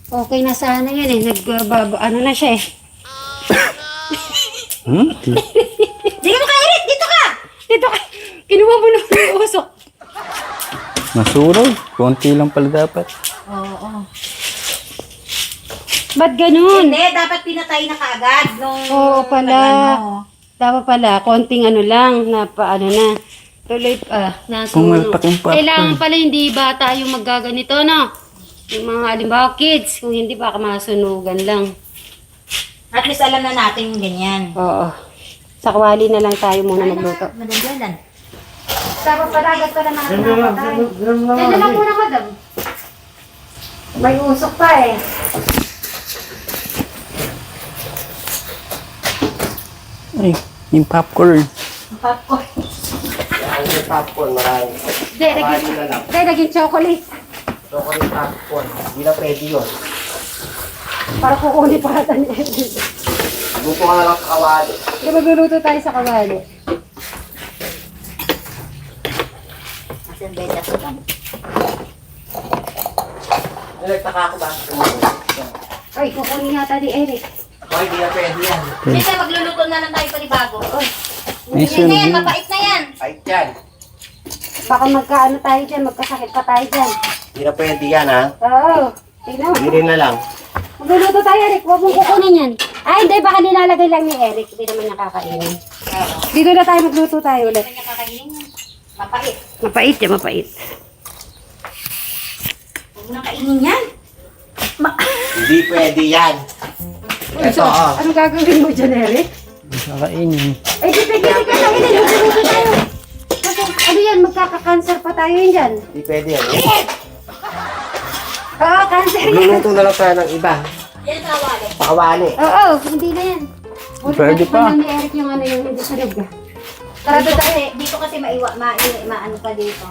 Okay na sana yan eh. Ano na siya eh. Dito ka, Eric! Dito ka! Dito ka! Kinuha mo na yung usok. Nasurog. Konti lang pala dapat. Oo. Ba't ganun? Hindi, dapat pinatay na kaagad nung... Oo pala. Ano. Dapat pala, konting ano lang, na paano na. Tuloy pa, nasunog. Kailangan pala hindi bata yung maggaganito, no? Yung mga halimbawa kids, kung hindi baka masunugan lang. At least alam na natin yung ganyan. Oo. Sa kawali na lang tayo muna magluto. Madagdagan. Dapat palagat pa na natin tayo. Yan na lang muna, madam. May usok pa eh. Ay, yung popcorn. Popcorn. Yung popcorn, marami. Hindi, naging chocolate. Chocolate popcorn. Hindi na pwede yun. Para kukunin pa ata niya. Luto ka na lang sa kawali. Hindi, magluluto tayo sa kawali. Asan ba yung dasukan? Nagtaka ako ba? Ay, kukunin yata ni Eric. Ako, hindi na pwede yan. Kasi magluluto na lang tayo panibago. Oy. May Yan na yan, sunog. mapait na yan. Ay, yan. Baka magkaano tayo dyan, magkasakit pa tayo dyan. Hindi na pwede yan, ha? Oo. Tingnan mo. Hindi na lang. Magluluto tayo, Eric. Huwag mong kukunin yan. Ay, hindi. Baka nilalagay lang ni Eric. Hindi naman nakakainin. Dito na tayo magluto tayo ulit. Kanya kakainin yan. Mapait. Mapait yan, mapait. Huwag mo nang kainin yan. Hindi pwede yan. Ito, oh. Anong gagawin mo dyan, Eric? Kakainin. Ay, di pwede ka kainin. Magluluto tayo. Kasi, ano yan, magkaka-cancer pa tayo yun dyan. Hindi pwede yan. Oo, cancer yan. Magluluto na lang tayo ng iba. Yan sa kawali. Pakawali. Oo, hindi na yan. Buti Pwede na pa. lang ni Eric yung ano yung hindi sunog. Tara Dito tayo. dito kasi maano pa dito.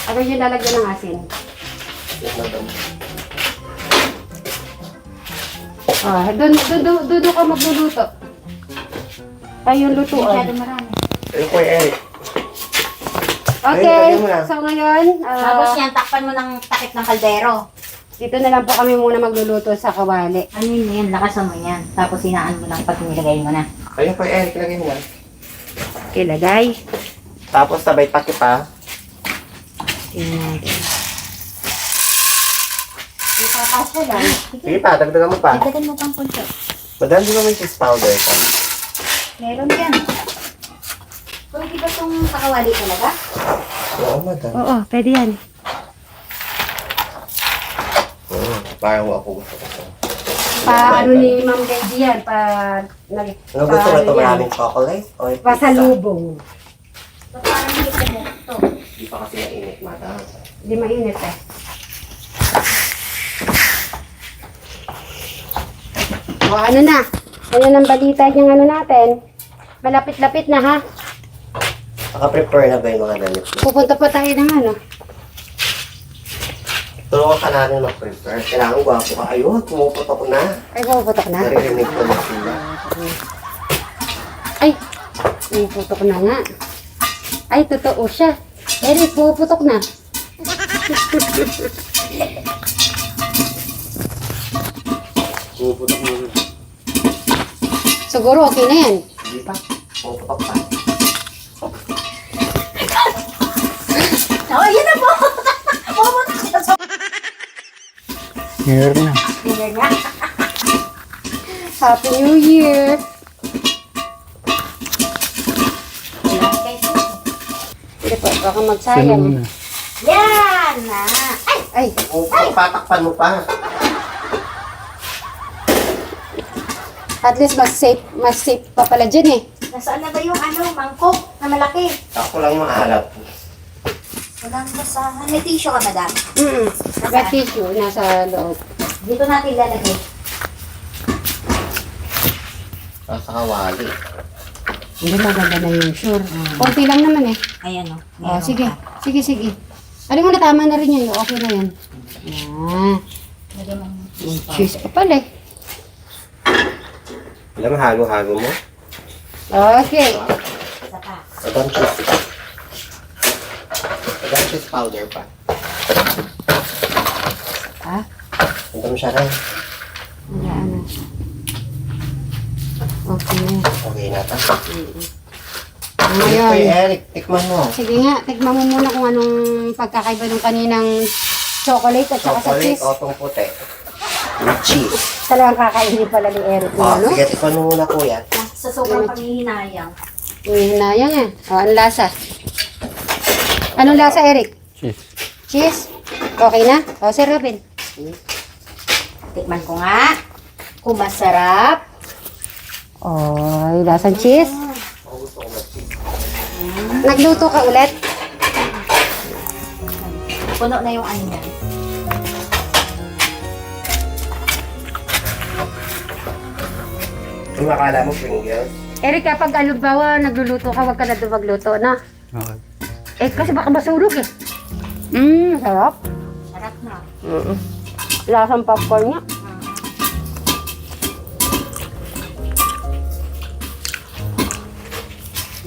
Ano yung lalagyan ng asin? Ah, doon ka magluluto. Ay, yung lutuan. Masyado marami. Ayun po, Eric. Okay, lagyan mo na. so ngayon, Tapos yan, takpan mo ng takip ng kaldero. dito na lang po kami muna magluluto sa kawali. Ano yun yan? Lakasan mo yan. Tapos hinaan mo lang pag nilagay mo na. Ayun po, Eric. Lagay mo na. Ilagay. Tapos sabay takip, ha? Tingnan natin. Ipapas ko lang. Sige pa, dagdagan mo pa. Dagdagan mo pang punto. Madami di ba may cheese powder ka? Meron yan. Kung di ba itong kakawali talaga? Oo, madam. Oo, pwede yan. Oo, parang ako gusto ko. Pa ano ni Ma'am Benji yan, pa... Ano gusto mo ito? Maraming chocolate? O yung pizza? Pasalubong. So, parang hindi ko mo ito. Hindi pa kasi mainit, madam. Hindi mainit eh. O ano na? Ano ang balita yung ano natin? Malapit-lapit na ha? Naka-prepare na ba yung mga damit mo? Pupunta pa tayo ng ano? Tulungan ka natin mag-prepare. Kailangan gwapo ka. Ayun, pumuputok na. Ay, puputok na? Naririnig ko na sila. Ay, puputok na nga. Ay, totoo siya. Eric, puputok na. Pumuputok na. Siguro okay na yan. Hindi pa. Pumuputok pa. Oh, yun na po! Meron na. Sige nga. Happy New Year! Hindi po, baka Sunod magsayang. na. Yan na! Ay! Ay, Pumuputok, patakpan mo pa. at least mas safe pa pala dyan eh. Nasaan na ba yung mangkok na malaki? Ako lang yung alat. Walang basahan. May tissue ka, madam. May tissue nasa loob. Dito natin lalagay. Nasa kawali. Hindi maganda na yung sure. Konti lang naman eh. Ayan o. Oh, sige. Sige, sige. Alin mo na, tama na rin yan. Okay na yan. Ah, Lagyan mo. may cheese pa pala eh. Alam mo, hago-hago mo? Okay. Isa pa. Madam cheese. Madam cheese powder pa. Ha? Punta mo siya rin. Wala na. Okay na. Okay na ta. Ngayon. Hey, Eric, tikman mo. Sige nga, tikman mo muna kung anong pagkakaiba ng kaninang chocolate at saka sa Chocolate cheese. o itong puti. With cheese. Talagang kakainin pala ni Eric mo, ano? Sige, tikman mo muna kuya. Sa sobrang panghihinayang. Hinayang eh. O, ang lasa. Anong lasa, Eric? Cheese. Cheese? Okay na? O, Sir Robin. Tikman ko nga. Kung masarap. Oy, lasang cheese. Nagluto ka ulit? Puno na yung ano niya. Yung akala mo Pringles? Eric, kapag alubawa, nagluluto ka, wag ka na magluto, na. Okay. Eh, kasi baka masulog eh. Sarap. Sarap na. Lasang popcorn niya.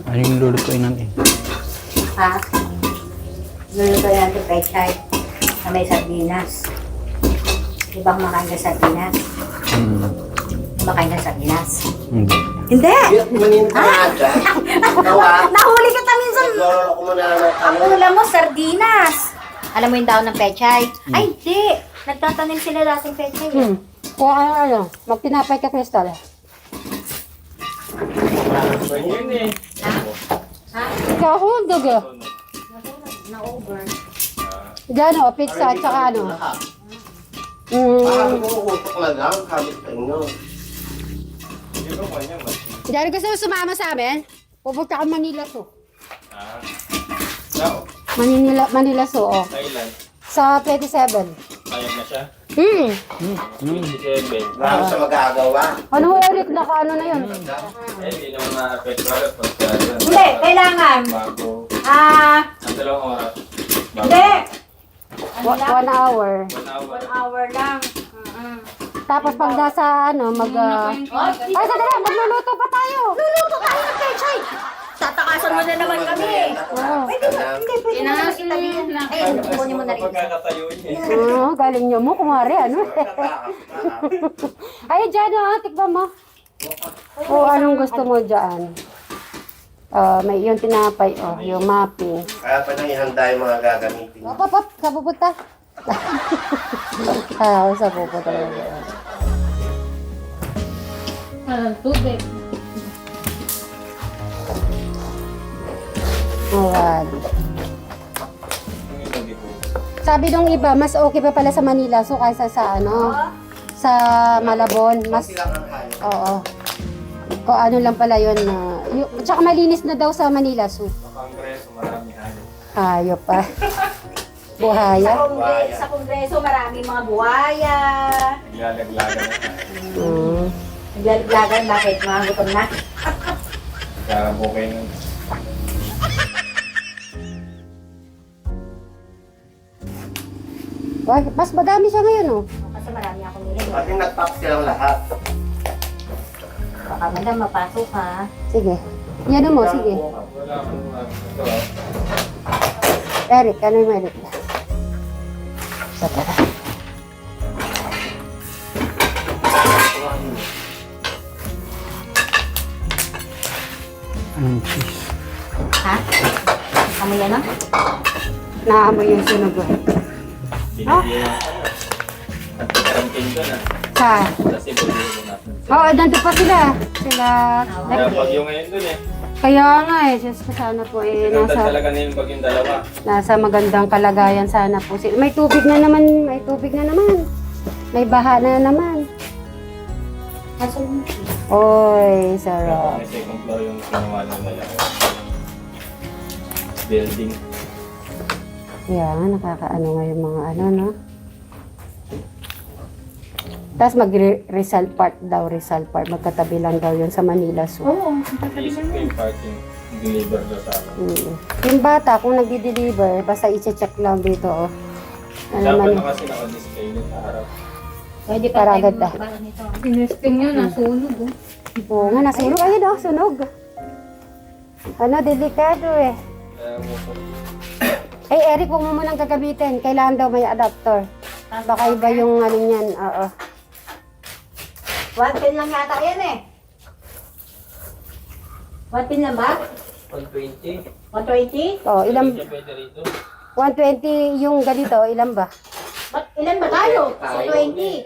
Ano yung lulutuin natin? Ha? Luluto natin pechay na may sardinas. Di ba kumakain ka sardinas? Kumakain ka sardinas? Hindi. Hindi! Manin ka nga dyan. Tawa. Nahuli kita minsan! Naglolo ko muna lang ng Ang ano. ulam mo, sardinas! Alam mo yung daon ng pechay? Ay, hindi! Nagtatanim sila dating pechay. Kung ano, magtinapay ka, Crystal. Yun eh. Kahundog eh. Na-over. Diyan o, pizza at saka ano. Parang pumukutok na lang. Habit pa inyo. Hindi ko kanya ba? Diyan gusto mo sumama sa amin? Pupunta ka Manila Zoo. Now, Manila Zoo, oh. Thailand. Sa 27. Payag na siya. 27. Marami sa magagawa. Ano, Eric? Ano na yun? Eh, hindi naman na-apektual. Hindi, kailangan. Bago. Ang 2 oras. Bago. Hindi! 1 hour. 1 hour. 1 hour lang. Tapos pag nasa ano, Ay, sadali, magluluto pa tayo. Luluto tayo ng pechay! Tatakasan mo na naman kami. Pwede ba? Hindi, pwede mo naman itabihan lang. Ay, kukunin mo na rin. Pagkakatayo niya. Oo, galing nyo mo, kumari, ano? Ay, dyan o, tikba mo. O, anong gusto mo dyan? May yung tinapay, yung mapping. Kaya pa nang ihanda yung mga gagamitin. Op, sa pupunta. Sa pupunta. Tubig. Ayan. Yung ibang tipo. Sabi nung iba, mas okay pa pala sa Manila so kaysa sa ano, sa Malabon. Mas, Sila ang kaya. oo. Kung ano lang pala yun na, tsaka malinis na daw sa Manila so. Sa Kongreso, marami hayo. Hayop pa. Buhaya. Sa kongreso, maraming mga buhaya. Naglalaglagan na tayo. Naglalaglagan, bakit? Mga gutom na. Kakabukay ng Wah, mas madami siya ngayon oh. Kasi marami akong nilin. Pati nag-pack silang lahat. Baka madam, mapasok ha. Sige. Yan mo, sige. wala akong ito Eric, ano yung Eric? Sa tara. Anong cheese? Ha? Amoy yan, no? Naamoy yung sunog oh. Binibigyan at campaign ko na. Sa, Kasi bulungan natin. oo, nandun pa sila. Sila, Kaya bagyo ngayon dun eh. kaya nga eh, Diyos ko sana po eh, Sinundan nasa, talaga na yung bagyong dalawa. nasa magandang kalagayan sana po sila. May tubig na naman, may tubig na naman. May baha na naman. Oy, sarap. May second floor yung kinuha ng malaki. Building. Yan, nakakaano nga yung mga ano, no? Tapos mag-Rizal Park daw, Rizal Park. Magkatabi lang daw yun sa Manila Zoo. Oo. Iisip ko yung parking. Deliver daw sa akin. Yung bata, kung nagdi-deliver, basta i-check lang dito, oh. Ano Dapat man, na kasi naka-display nito sa harap. Pwede Para agad na. Inesting nyo, nasunog. Oo nga, nasunog. Ayun, oh, sunog. Ano, delikado eh. Kaya mo Eh, Eric, huwag mo munang gagamitin. Kailangan daw may adapter. Baka iba yung ano niyan. Oo. 110 lang yata yan eh. 110 lang ba? 120. 120? Oh, ilan? Hindi pwede rito. 120 yung ganito, ilan ba? Ilan ba tayo? 220.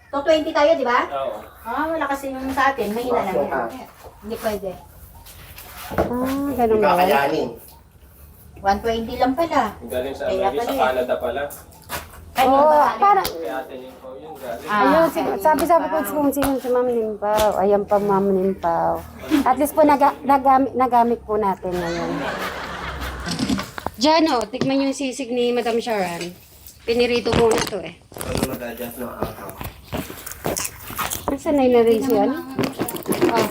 220 tayo, di ba? Oo. Ah, wala kasi yung sa atin. Mahina lang yan. Hindi pwede. Ah, ganun ba? Kakayanin. 120 lang pala. Galing sa Kaya Amerika, sa pala eh. Canada pala. Oo, parang, Kaya atin yung po yun. Galing. ayun, sabi ko si Ma'am Nimpaw. Ayan pa Ma'am Nimpaw. At least po nagamit po natin ngayon. Diyan o, tikman yung sisig ni Madam Sharon. Pinirito muna to eh. Ano mag-adjust ng akaw? Sanay na rin siya, ano? Oh.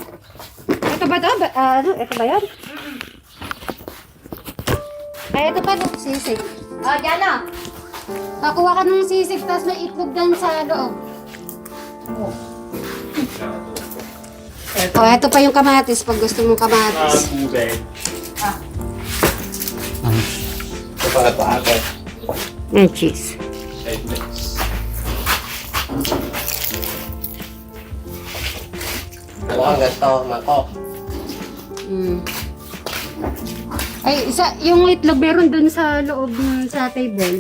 Ito ba ito? Ano? Ito ba yan? Ay, ito pa ito, sisig. Oh, dyan na. Kakuha ka ng sisig, tapos may itlog dyan sa loob. Oh, ito pa yung kamatis, pag gusto mong kamatis. Tubig. Ito para pa ako. And cheese. Ano ang ganito, mako? Ay, yung itlog meron dun sa loob sa table.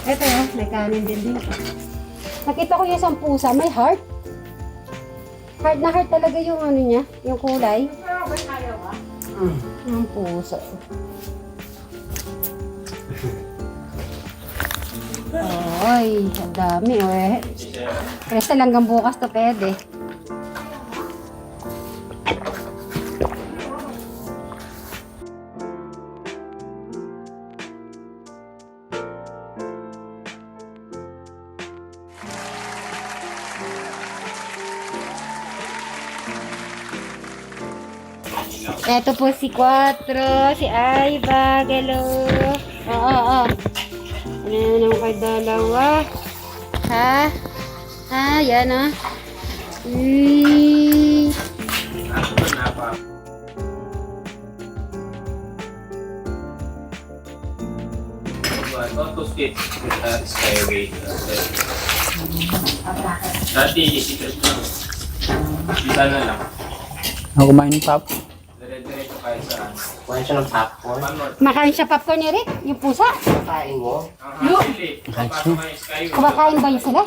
Ito oh, may kanin din dito. Nakita ko yung isang pusa, may heart. Heart na heart talaga yung ano niya, yung kulay. Yung pusa. Ay, ang dami oh eh. Presta lang hanggang bukas to pwede. Eto po si Quatro, si Aiba, hello. Oo. Ano naman kayo dalawa? Ha? Yan ah. Auto skip. Skyway. Dati, secret lang. Isa na lang. Ako kumain ng pap. Dire-diretso kahit saan. Kuha siya ng popcorn. One more. Makain siya popcorn ni Rick, yung pusa. Kain mo. Ang hasili. Papasok kayo Skyway. Kumakain ba yun sila?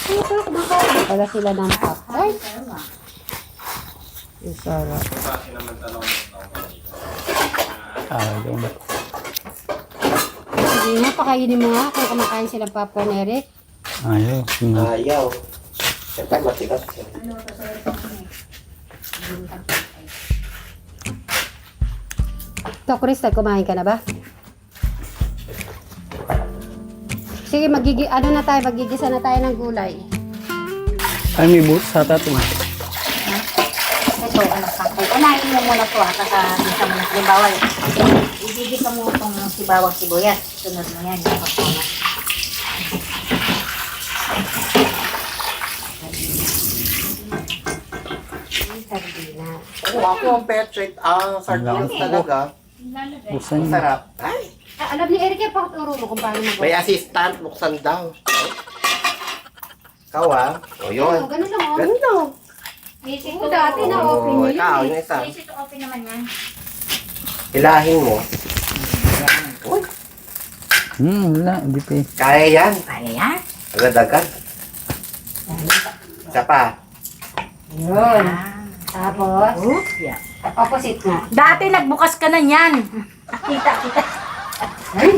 Ito, kumakain pala sila ng popcorn. Ang sarap. Kasi naman talong. Yung Sige nga, pakainin mo nga kung kumakain sila popcorn ni Rick. ayaw. Ayaw. Siyempre, matigas siya. Ito, Crystal, kumain ka na ba? Sige, magigisa na tayo ng gulay. Ay, may buto sa tato. Ito, anak ka. Unahin mo muna ito kaka-gisa mo na. Halimbawa, igigisa mo itong sibawang sibuyas. Sunod mo yan. Yung pagkona. Sardinas. Ako ang Patrick. Sardinas talaga. Busan Ang sarap. Ay, Alam ni Eric, pakaturo mo kung paano may mag- assistant. Buksan daw. Ikaw ah. O yun. Ganun lang, oh. Ganito. Easy Oo, dati na-open Oo, yun. ikaw, yung isa. Easy to open naman yan. Hilahin mo. Wala, hindi pa eh. Kaya yan. Kaya yan. Agad-agad. Isa pa. Yun. Tapos, Yeah. opposite nga. Dati nagbukas ka na yan. Kita. Ay,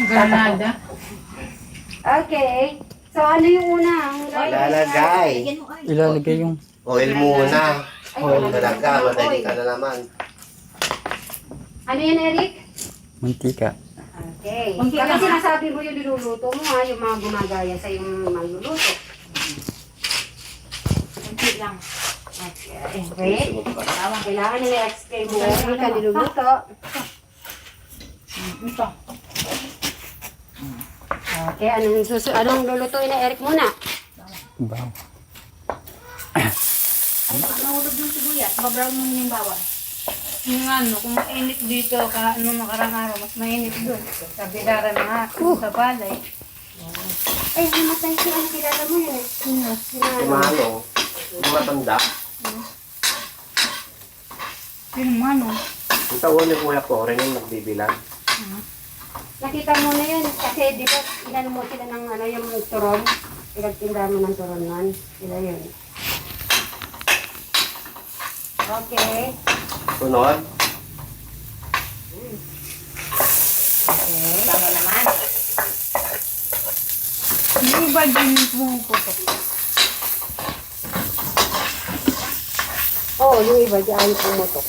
Granada. Okay. So, ano yung una? Lalagay. Bigyan mo ay. Ilalagay yung Oil muna. Oil talaga. Madali ka na naman. Ano yan, Eric? mantika. Okay. Konti Kapag lang, ha? sinasabi mo yung niluluto mo ha, yung mga gumagaya sa yung magluluto. Kunti lang. Okay. Kailangan nila explain mo yung ka niluluto. Ito. Okay, anong lulutuin na Eric muna? Baw. Ay, nahulog yung sibuyas. Babrown mo yung bawang. Yung ano, kung mainit dito, makarang araw, mas mainit doon. Sa Bilara na sa balay. Ay, namatay si ano, kilala mo yun eh. Kumano, matanda. Yung ano, Ang tawag ni Kuya Coren yung nagbibilang. Nakita mo na yun, kasi di ba, inano mo sila ng ano, yung turon. Pinagtinda mo ng turon nun. Sila yun. Okay. Sunod. Okay, bango naman. yung iba din yung pumuputok. Oo, yung iba dyan pumutok.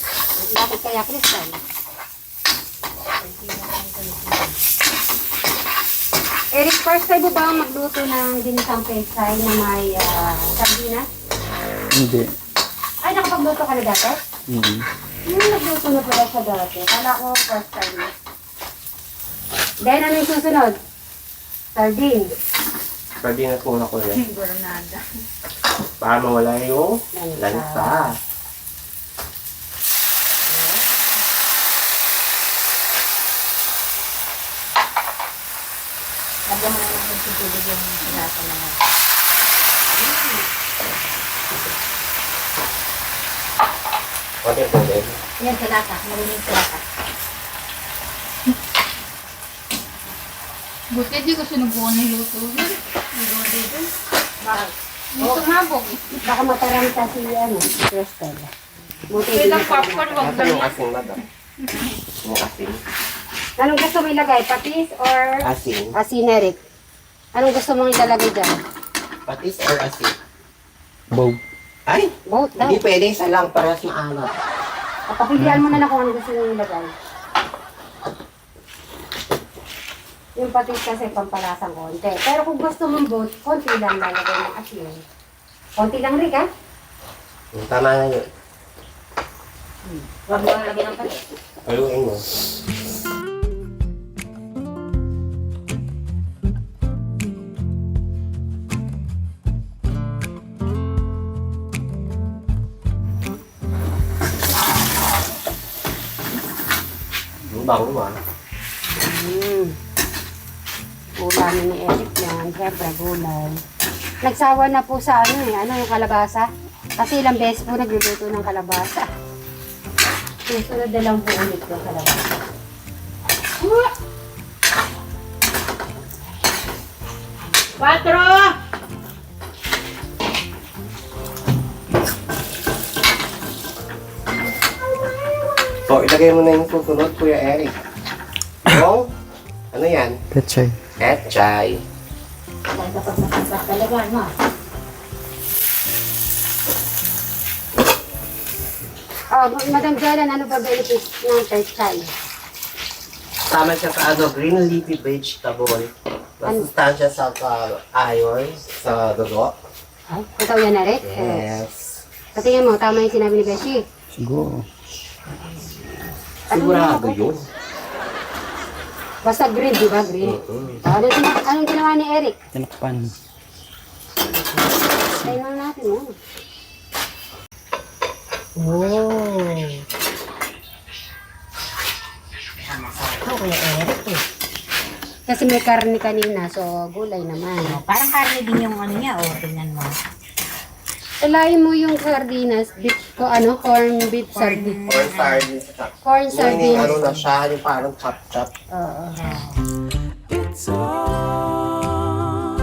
Bakit kaya, Crystal? Eric, first time mo ba magluto ng ginisang pechay na may sardinas? Hindi. Ay, nakapagluto ka na dati? Mm. Yung nagluto na pala siya dati. Kala ko first time. Then, ano yung susunod? Sardine. Sardinas muna ko yan. Granada. Para mawala yung lansa. Lagyan mo na lang ng tubig yung sinasa naman. Konti po din. Yan, sinasa. Maraming sinasa. Buti di ko sinubukan ng luto. Luto dito. Bakit? Luto mabog. Baka mataranta si ano, si Crystal. Buti Kaya hindi lang na- popcorn, wag Nasaan yung lang. asin, madam? Yung asin. Anong gusto mo ilagay? Patis or Asin. asin, Eric? Anong gusto mong ilalagay dyan? Patis or asin? Bow. Ay! Both daw. Hindi pwede, isa lang. Parehas maalat. Papilihan mo na lang kung ano gusto mong ilagay. Yung patis kasi pampalasang konti. Pero kung gusto mong both, konti lang lalagay ng asin. Konti lang rin, ha? Tama na yun. Huwag mo lang lagyan ng patis. Haluin mo. Ang bango mo ah. Ulamin ni Eric yan. Siyempre, gulay. Nagsawa na po sa ano eh. Ano yung kalabasa? Kasi ilang beses po nagluluto ng kalabasa. Susunod na lang po ulit yung kalabasa. Quatro! So, ilagay mo na yung susunod, Kuya Eric. Yung, ano yan? Pechay. Etchay. Ganda pag masasap talaga, no? Oh, Madam Jalan, ano ba benefits ng pechay? Tama siya sa ano, green leafy vegetable. Masustansya sa iron, sa dugo. Ay, totoo yan, Eric? Yes. Sa tingin mo, tama yung sinabi ni Beshi. Siguro. Sigurado yun. Basta green, di ba? Green. Anong ginawa ni Eric? Tinakpan. Tayo lang natin, oh. Oh, Kuya Eric eh. Kasi may karne kanina, so gulay naman. Parang karne din yung ano niya, oh. Tingnan mo. Ilayin mo yung sardinas, beef ko, ano, corn beef sardines. Corn sardines. Corn Yung sardines. ano na siya, yung parang chop-chop. Oo. It's all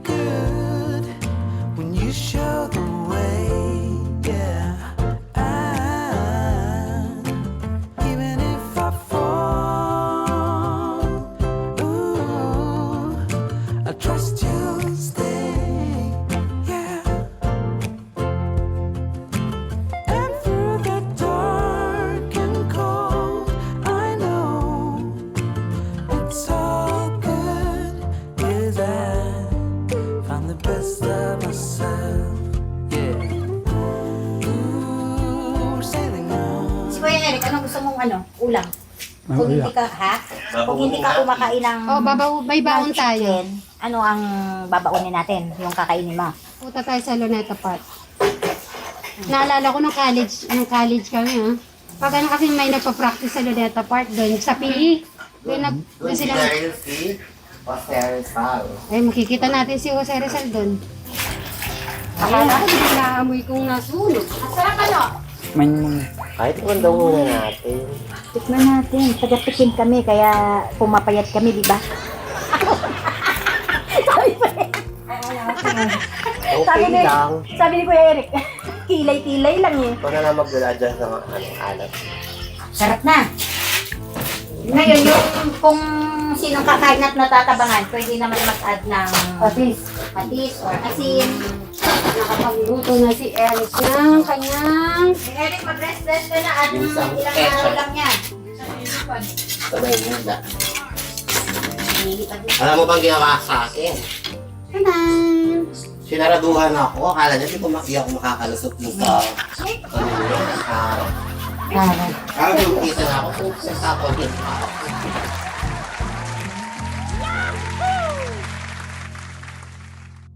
good when you show the way, yeah. And even if I fall, ooh, I trust you'll stay, yeah. And through the dark and cold, I know it's all good with that. Found the best of myself. Yeah. Ooh, we're sailing on. Si Kuya Eric, anong gusto mong ano? Ulam? Ah, Kung hindi ulam. ka, ha? Kung hindi ka kumakain ng Oh, may baon tayo. chicken, ano ang babaunin natin? Yung kakainin mo? Punta tayo sa Luneta Park. Naalala ko nung college kami, ha? Pag ano kasi may nagpa-practice sa Luneta Park doon, sa PE. Doon Doon sila. dahil si Jose Rizal. Ay, makikita natin si Jose Rizal doon. Akala ko hindi naamoy kong nasunog. Masarap ano? Man muna. Kahit kung daw muna natin. Tikman natin. Taga-tikim kami, kaya pumapayat kami, di ba? Okay lang. Sabi ni Kuya Eric, kilay-kilay lang eh. Ito na lang magdala dyan sa mga alat. Sarap na. Ngayon, yung kung sinong kakain at natatabangan, pwede naman mag-add ng patis or asin. Nakapagluto na si Eric ng kanyang... Eric, mag-rest-rest ka na at Yung isang ilang ketchup. araw lang yan. Sabay nila. Alam mo bang ginawa sa akin? Sinaraduhan ako. Akala niya di ako makakalusot dun sa... Ano yun? Kaya nung kita na ako, sa sapon yun.